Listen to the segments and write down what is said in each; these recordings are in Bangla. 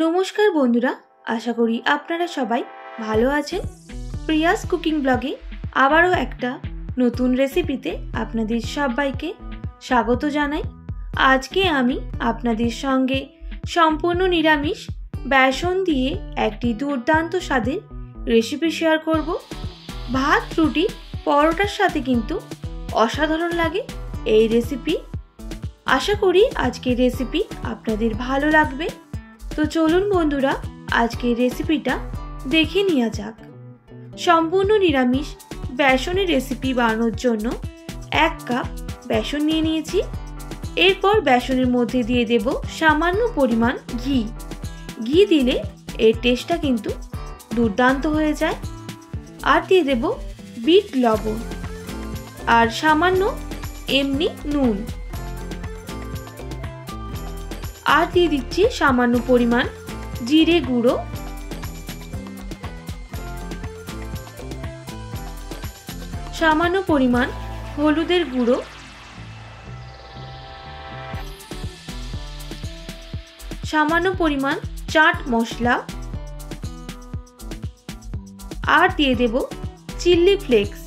নমস্কার বন্ধুরা, আশা করি আপনারা সবাই ভালো আছেন। প্রিয়াস কুকিং ব্লগে আবারও একটা নতুন রেসিপিতে আপনাদের সবাইকে স্বাগত জানাই। আজকে আমি আপনাদের সঙ্গে সম্পূর্ণ নিরামিষ বেসন দিয়ে একটি দুর্দান্ত স্বাদের রেসিপি শেয়ার করব। ভাত, রুটি, পরোটার সাথে কিন্তু অসাধারণ লাগে এই রেসিপি। আশা করি আজকের রেসিপি আপনাদের ভালো লাগবে। তো চলুন বন্ধুরা, আজকের রেসিপিটা দেখে নেওয়া যাক। সম্পূর্ণ নিরামিষ বেসনের রেসিপি বানানোর জন্য 1 কাপ বেসন নিয়ে নিয়েছি। এরপর বেসনের মধ্যে দিয়ে দেব সামান্য পরিমাণ ঘি। ঘি দিলে এর টেস্টটা কিন্তু দুর্দান্ত হয়ে যায়। আর দিয়ে দেব বিট লবণ আর সামান্য এমনি নুন। আর দিয়ে দিচ্ছি সামান্য পরিমাণ জিরে গুঁড়ো, সামান্য পরিমাণ হলুদের গুঁড়ো, সামান্য পরিমাণ চাট মশলা, আর দিয়ে দেব চিলি ফ্লেক্স।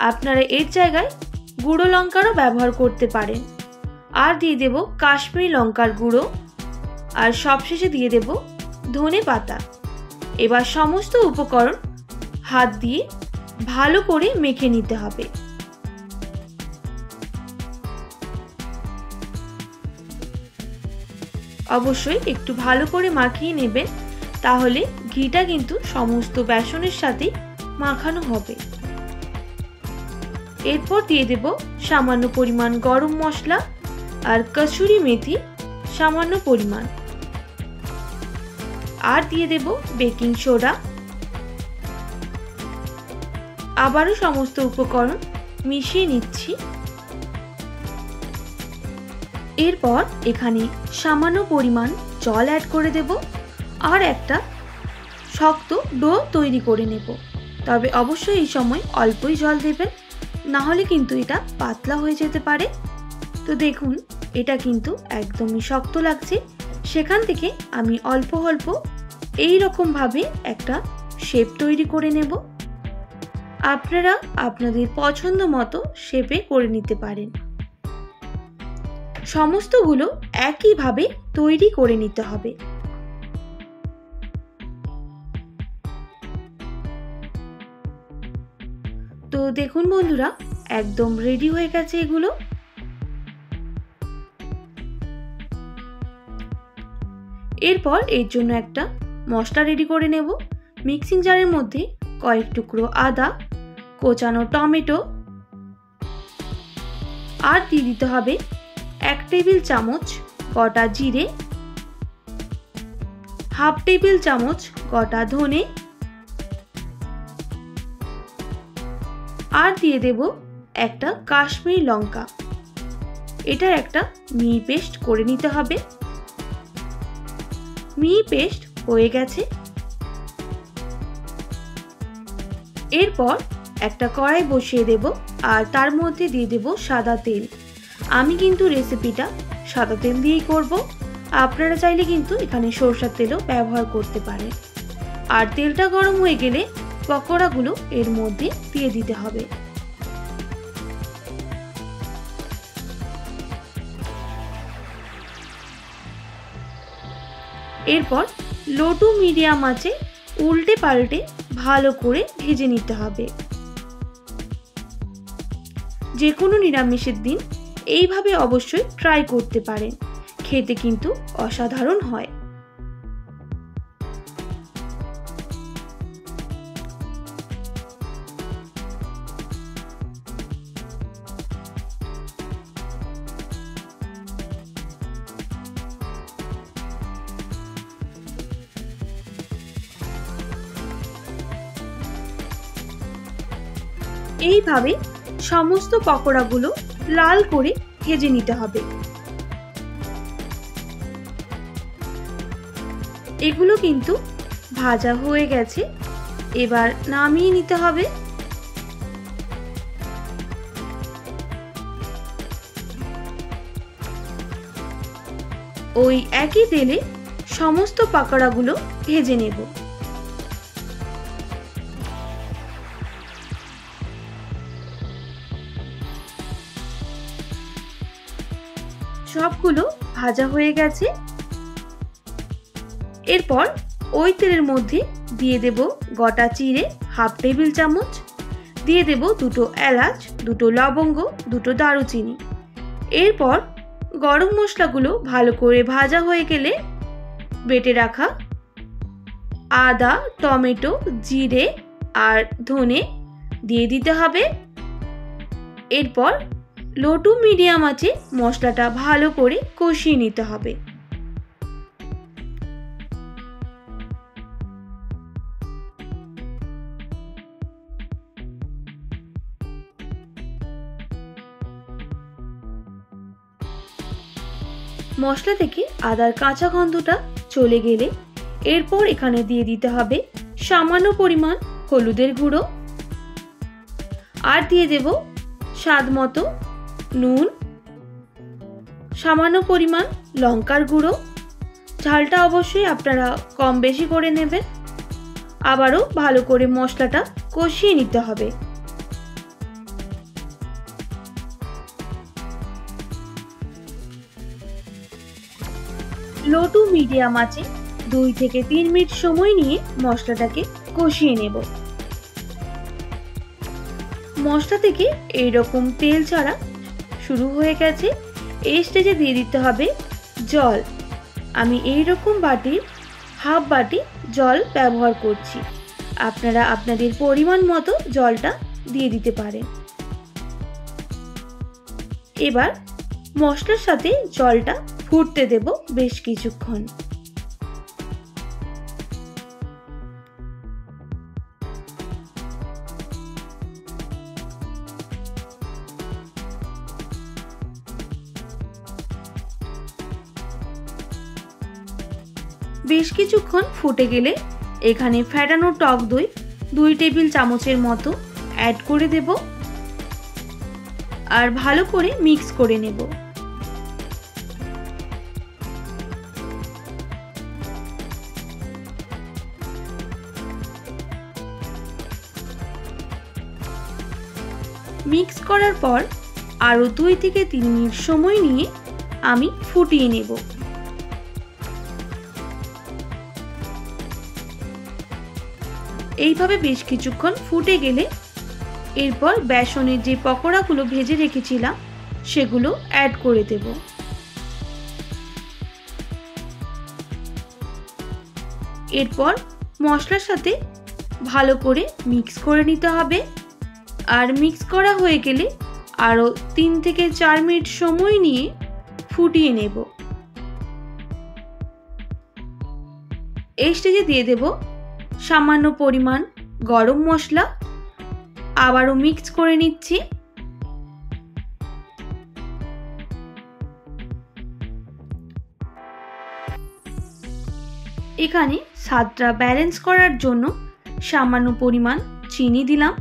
আপনারা এর জায়গায় গুঁড়ো লঙ্কারও ব্যবহার করতে পারেন। আর দিয়ে দেব কাশ্মীরি লঙ্কার গুঁড়ো, আর সবশেষে দিয়ে দেব ধনে পাতা। এবার সমস্ত উপকরণ হাত দিয়ে ভালো করে মেখে নিতে হবে। অবশ্যই একটু ভালো করে মাখিয়ে নেবেন, তাহলে ঘিটা কিন্তু সমস্ত বেসনের সাথে মাখানো হবে। এরপর দিয়ে দেব সামান্য পরিমাণ গরম মশলা আর কসুরি মেথি সামান্য পরিমাণ। আর দিয়ে দেব বেকিং সোডা। আবারও সমস্ত উপকরণ মিশিয়ে নিচ্ছি। এরপর এখানে সামান্য পরিমাণ জল অ্যাড করে দেব আর একটা শক্ত ডো তৈরি করে নেব। তবে অবশ্যই এই সময় অল্পই জল দেবেন, না হলে কিন্তু এটা পাতলা হয়ে যেতে পারে। তো দেখুন, এটা কিন্তু একদমই শক্ত লাগছে। সেখান থেকে আমি অল্প অল্প এই রকম ভাবে একটা শেপ তৈরি করে নেব। আপনারা আপনাদের পছন্দ মতো শেপে করে নিতে পারেন। সমস্তগুলো একইভাবে তৈরি করে নিতে হবে। তো দেখুন বন্ধুরা, একদম রেডি হয়ে গেছে এগুলো। এরপর এর জন্য একটা মশলা রেডি করে নেব। মিক্সিং জারের মধ্যে কয়েক টুকরো আদা, কোচানো টমেটো, আর দিয়ে দিতে হবে 1 টেবিল চামচ গোটা জিরে, 1/2 টেবিল চামচ গোটা ধনে, আর দিয়ে দেব একটা কাশ্মীরি লঙ্কা। এটার একটা মিহি পেস্ট করে নিতে হবে। মিহি পেস্ট হয়ে গেছে। এরপর একটা কড়াই বসিয়ে দেব আর তার মধ্যে দিয়ে দেব সাদা তেল। আমি কিন্তু রেসিপিটা সাদা তেল দিয়েই করব। আপনারা চাইলে কিন্তু এখানে সরষের তেলও ব্যবহার করতে পারেন। আর তেলটা গরম হয়ে গেলে পকোড়াগুলো এর মধ্যে দিয়ে দিতে হবে। এরপর লো টু মিডিয়াম আঁচে উল্টে পাল্টে ভালো করে ভেজে নিতে হবে। যে কোনো নিরামিষের দিন এইভাবে অবশ্যই ট্রাই করতে পারেন, খেতে কিন্তু অসাধারণ হয়। এইভাবে সমস্ত পকোড়াগুলো লাল করে ভেজে নিতে হবে। এগুলো কিন্তু ভাজা হয়ে গেছে। এবার নামিয়ে নিতে হবে। ওই একই তেলে সমস্ত পাকোড়াগুলো ভেজে নেব। সবগুলো ভাজা হয়ে গেছে। এরপর ওই তেলের মধ্যে দিয়ে দেব গোটা জিরে হাফ টেবিল চামচ, দিয়ে দেব দুটো এলাচ, দুটো লবঙ্গ, দুটো দারুচিনি। এরপর গরম মশলাগুলো ভালো করে ভাজা হয়ে গেলে বেটে রাখা আদা, টমেটো, জিরে আর ধনে দিয়ে দিতে হবে। এরপর লো টু মিডিয়াম আঁচে মশলাটা ভালো করে কষিয়ে নিতে হবে। মশলা থেকে আদার কাঁচা গন্ধটা চলে গেলে এরপর এখানে দিয়ে দিতে হবে সামান্য পরিমাণ হলুদের গুঁড়ো, আর দিয়ে দেব স্বাদ মতো নুন, সামান্য পরিমাণ লঙ্কার গুঁড়ো। ঝালটা অবশ্যই আপনারা কম বেশি করে নেবেন। আবারও ভালো করে মশলাটা কষিয়ে নিতে হবে। লো টু মিডিয়াম আঁচে 2 থেকে 3 মিনিট সময় নিয়ে মশলাটাকে কষিয়ে নেব। মশলা থেকে এইরকম তেল ছাড়া শুরু হয়ে গেছে। এই স্টেজে দিয়ে দিতে হবে জল। আমি এইরকম বাটির হাফ বাটি জল ব্যবহার করছি। আপনারা আপনাদের পরিমাণ মতো জলটা দিয়ে দিতে পারেন। এবার মশলার সাথে জলটা ফুটতে দেব বেশ কিছুক্ষণ। বেশ কিছুক্ষণ ফুটে গেলে এখানে ফেটানো টক দই 2 টেবিল চামচের মতো অ্যাড করে দেব আর ভালো করে মিক্স করে নেব। মিক্স করার পর আরো 2 থেকে 3 মিনিট সময় নিয়ে আমি ফুটিয়ে নেব। এইভাবে বেশ কিছুক্ষণ ফুটে গেলে এরপর বেসনের যে পকোড়াগুলো ভেজে রেখেছিলাম সেগুলো অ্যাড করে দেব। এরপর মশলার সাথে ভালো করে মিক্স করে নিতে হবে। আর মিক্স করা হয়ে গেলে আরো 3 থেকে 4 মিনিট সময় নিয়ে ফুটিয়ে নেব। এই স্টেজে দিয়ে দেব সামান্য পরিমাণ গরম মশলা। আবারও মিক্স করে নিচ্ছি। এখানে স্বাদটা ব্যালেন্স করার জন্য সামান্য পরিমাণ চিনি দিলাম।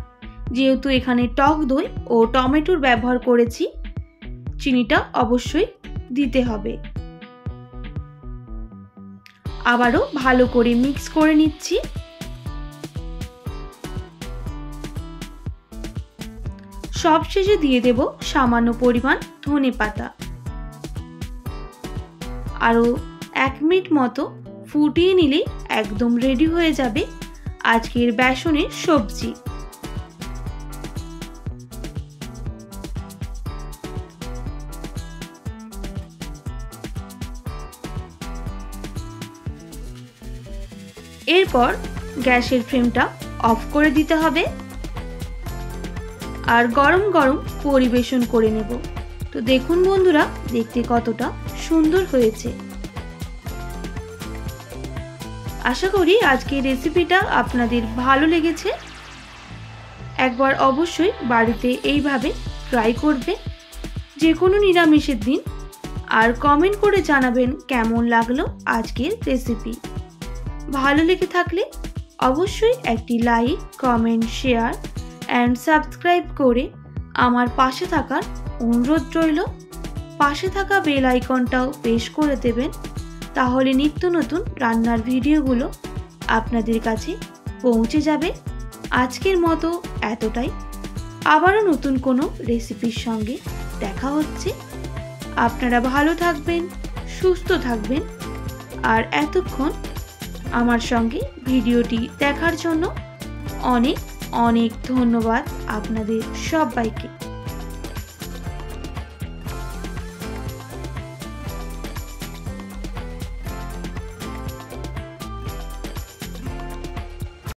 যেহেতু এখানে টক দই ও টমেটোর ব্যবহার করেছি, চিনিটা অবশ্যই দিতে হবে। আবারও ভালো করে মিক্স করে নিচ্ছি। সবশেষে দিয়ে দেব সামান্য পরিমাণ ধনেপাতা। আরো 1 মিনিট মতো ফুটিয়ে নিলেই একদম রেডি হয়ে যাবে আজকের বেসনের সবজি। এরপর গ্যাসের ফ্লেমটা অফ করে দিতে হবে আর গরম গরম পরিবেশন করে নেব। তো দেখুন বন্ধুরা, দেখতে কতটা সুন্দর হয়েছে। আশা করি আজকের রেসিপিটা আপনাদের ভালো লেগেছে। একবার অবশ্যই বাড়িতে এইভাবে ট্রাই করবে যে কোনো নিরামিষের দিন, আর কমেন্ট করে জানাবেন কেমন লাগলো আজকের রেসিপি। ভালো লেগে থাকলে অবশ্যই একটি like, comment, share and subscribe করে আমার পাশে থাকার অনুরোধ রইল। পাশে থাকা বেল আইকনটাও প্রেস করে দেবেন তাহলে নিত্য নতুন রান্নার ভিডিওগুলো আপনাদের কাছে পৌঁছে যাবে। আজকের মতো এতটাই। আবারও নতুন কোনো রেসিপির সঙ্গে দেখা হচ্ছে। আপনারা ভালো থাকবেন, সুস্থ থাকবেন। আর এতক্ষণ আমার সঙ্গে ভিডিওটি দেখার জন্য অনেক অনেক ধন্যবাদ আপনাদের সবাইকে।